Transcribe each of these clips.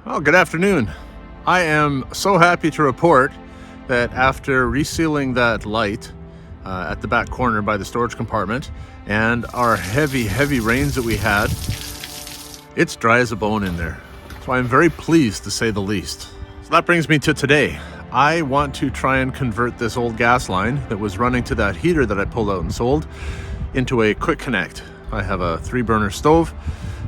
Well, good afternoon. I am so happy to report that after resealing that light at the back corner by the storage compartment and our heavy rains that we had, it's dry as a bone in there. So I'm very pleased, to say the least. So that brings me to today. I want to try and convert this old gas line that was running to that heater that I pulled out and sold into a quick connect. I have a 3-burner stove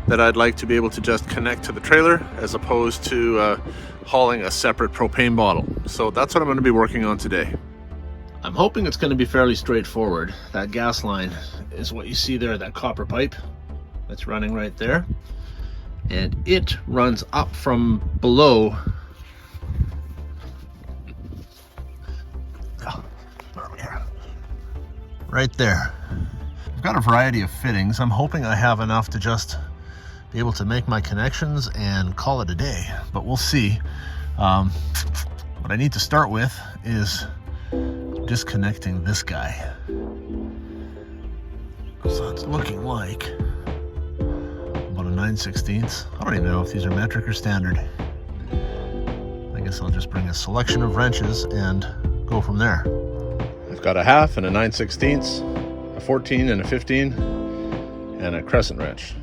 that I'd like to be able to just connect to the trailer as opposed to hauling a separate propane bottle. So that's what I'm going to be working on today. I'm hoping it's going to be fairly straightforward. That gas line is what you see there, that copper pipe that's running right there. And it runs up from below. Right there. I've got a variety of fittings. I'm hoping I have enough to just be able to make my connections and call it a day, but we'll see. What I need to start with is disconnecting this guy. So it's looking like about a 9/16. I don't even know if these are metric or standard. I guess I'll just bring a selection of wrenches and go from there. I've got a 1/2 and a 9/16, a 14 and a 15, and a crescent wrench.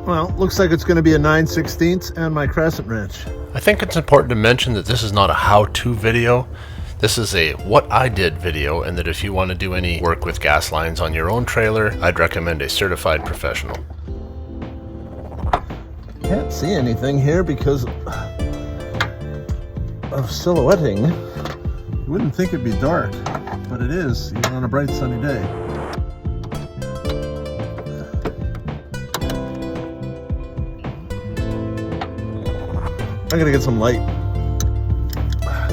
Well, looks like it's going to be a 9/16 and my crescent wrench. I think it's important to mention that this is not a how-to video. This is a what I did video, and that if you want to do any work with gas lines on your own trailer, I'd recommend a certified professional. Can't see anything here because of silhouetting. You wouldn't think it'd be dark, but it is, even on a bright sunny day. I gotta get some light. I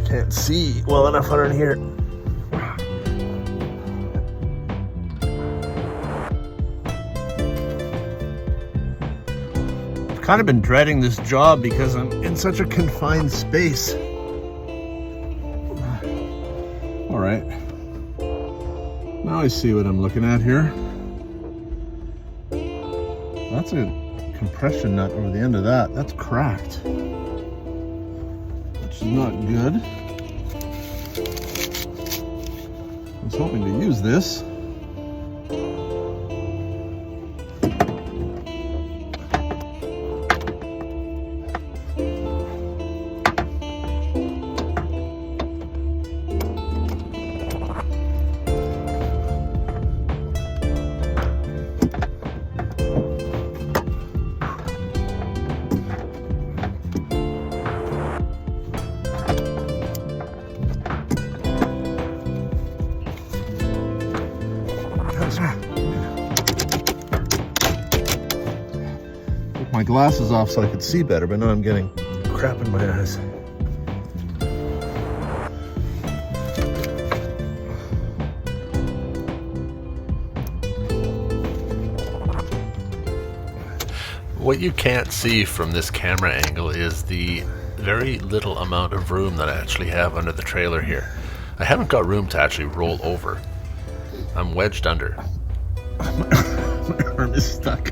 can't see well enough under here. I've kind of been dreading this job because I'm in such a confined space. All right. Now I see what I'm looking at here. That's a compression nut over the end of that. That's cracked, which is not good. I was hoping to use this. Took my glasses off so I could see better, but now I'm getting crap in my eyes. What you can't see from this camera angle is the very little amount of room that I actually have under the trailer here. I haven't got room to actually roll over. I'm wedged under. My arm is stuck.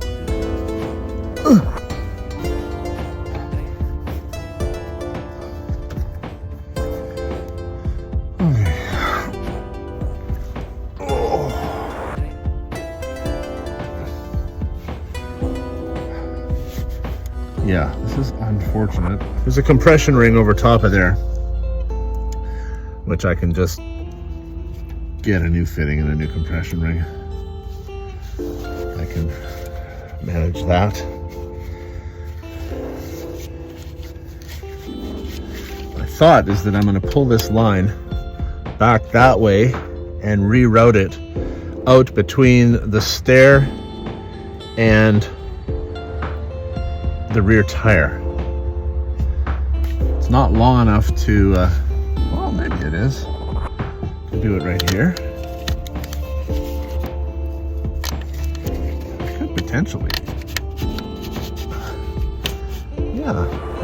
Yeah, this is unfortunate. There's a compression ring over top of there, which I can just get a new fitting and a new compression ring. I can manage that. My thought is that I'm going to pull this line back that way and reroute it out between the stair and the rear tire. It's not long enough to, well, maybe it is. Could do it right here. Could potentially. Yeah, I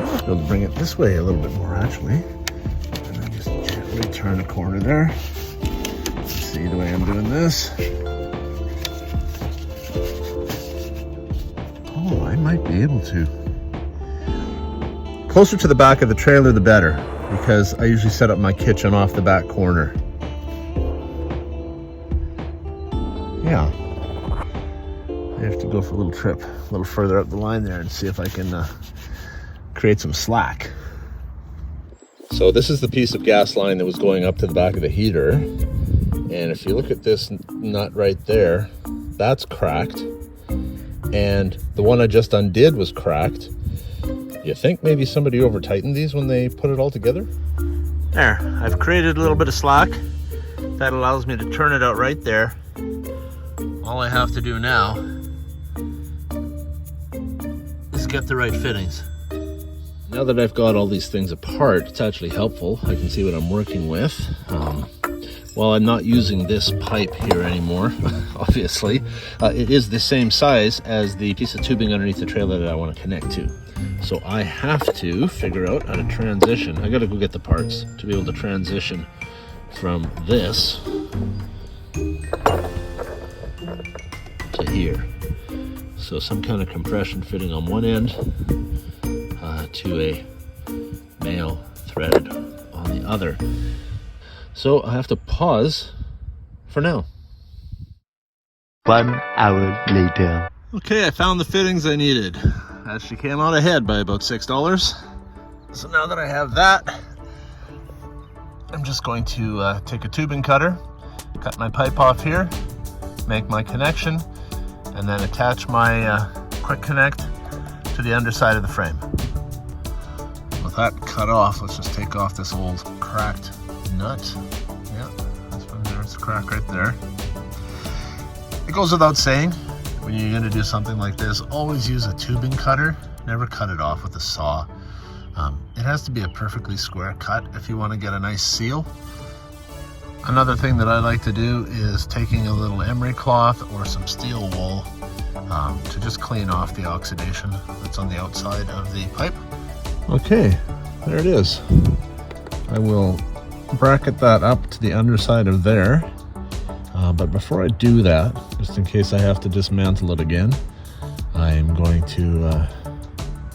might be able to bring it this way a little bit more actually. And then just gently turn the corner there. See the way I'm doing this. Oh, I might be able to. Closer to the back of the trailer, the better, because I usually set up my kitchen off the back corner. Yeah. I have to go for a little trip, a little further up the line there and see if I can create some slack. So this is the piece of gas line that was going up to the back of the heater. And if you look at this nut right there, that's cracked. And the one I just undid was cracked. You think maybe somebody over tightened these when they put it all together? There, I've created a little bit of slack. That allows me to turn it out right there. All I have to do now is get the right fittings. Now that I've got all these things apart, it's actually helpful. I can see what I'm working with. While I'm not using this pipe here anymore, obviously, it is the same size as the piece of tubing underneath the trailer that I want to connect to. So I have to figure out how to transition. I gotta go get the parts to be able to transition from this to here. So some kind of compression fitting on one end to a male threaded on the other. So I have to pause for now. 1 hour later. Okay, I found the fittings I needed. Actually came out ahead by about $6. So now that I have that, I'm just going to take a tubing cutter, cut my pipe off here, make my connection, and then attach my quick connect to the underside of the frame. With that cut off, let's just take off this old cracked nut. Yeah, that's one there, it's a crack right there. It goes without saying, when you're going to do something like this, always use a tubing cutter. Never cut it off with a saw. It has to be a perfectly square cut if you want to get a nice seal. Another thing that I like to do is taking a little emery cloth or some steel wool to just clean off the oxidation that's on the outside of the pipe. Okay, there it is. I will bracket that up to the underside of there. But before I do that, just in case I have to dismantle it again, I'm going to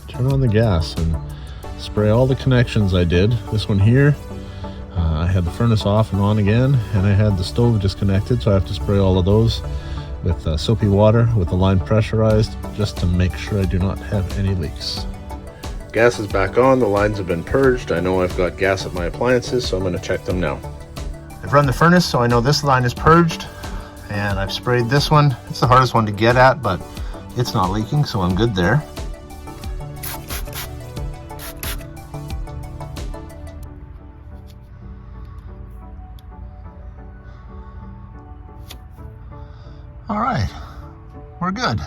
turn on the gas and spray all the connections I did. This one here, I had the furnace off and on again, and I had the stove disconnected, so I have to spray all of those with soapy water with the line pressurized, just to make sure I do not have any leaks. Gas is back on, the lines have been purged. I know I've got gas at my appliances, so I'm going to check them now. I've run the furnace, so I know this line is purged, and I've sprayed this one. It's the hardest one to get at, but it's not leaking, so I'm good there. All right, we're good.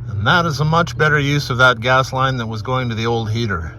And that is a much better use of that gas line that was going to the old heater.